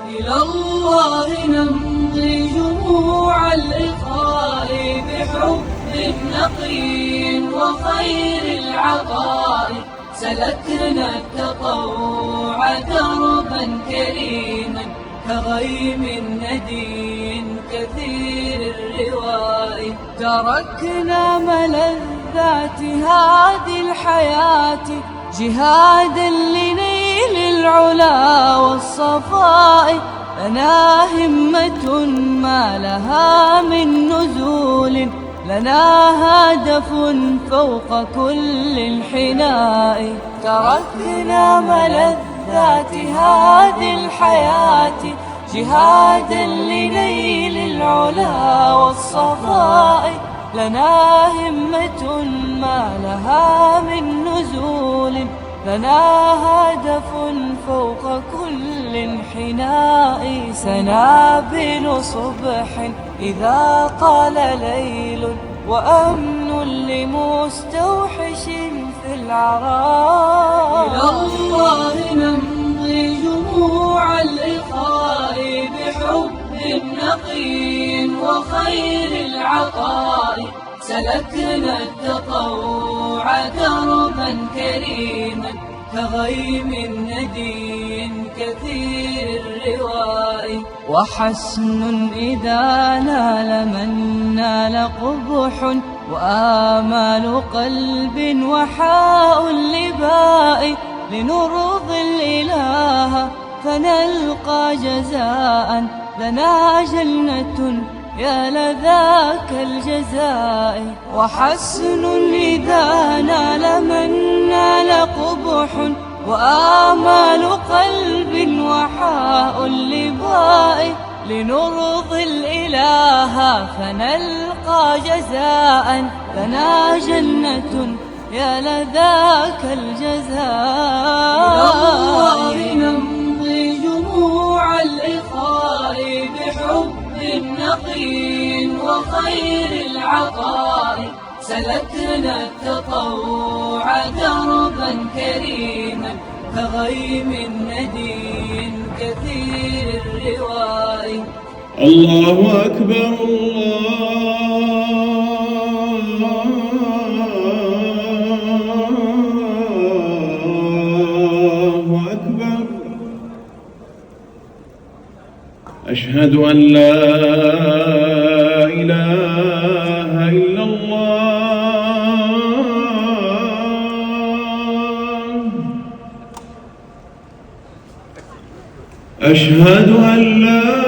إلى الله نمضي جموع الإخاء بحب نقي وخير العطاء، سلكنا التطوع دربا كريما كغيم ندي كثير الرواء، تركنا ملذات هذه الحياة جهادا لنيل العلا والصفاء، لنا همة ما لها من نزول، لنا هدف فوق كل الحناء، تركنا ملذات هذه الحياة جهادا لنيل العلا والصفاء، لنا همة ما لها من نزول، لنا هدف فوق كل انحناء، سنابل صبح إذا طال ليل وأمن لمستوحش في العراء. إلى الله نمضي جموع الإخاء بحب نقي وخير العطاء، سلكنا التطوع دربا كريما كغيم ندي كثير الرواء، وحسن إذا نال من نال قبح، وآمال قلب وحاء اللباء، لنرضي الإله فنلقى جزاء، لنا جنة يا لذاك الجزاء، وحسن إذا نال من نال قبح، وآمال قلب وحاء اللباء، لنرضي الإله فنلقى جزاء، لنا جنة يا لذاك الجزاء. إلى الله نمضي جموع الإخاء بحب نقي وخير العطاء، سلكنا التطوع دربا كريما كغيم ندي كثير الرواء. الله أكبر الله أكبر، أشهد أن لا إله إلا الله، أشهد أن لا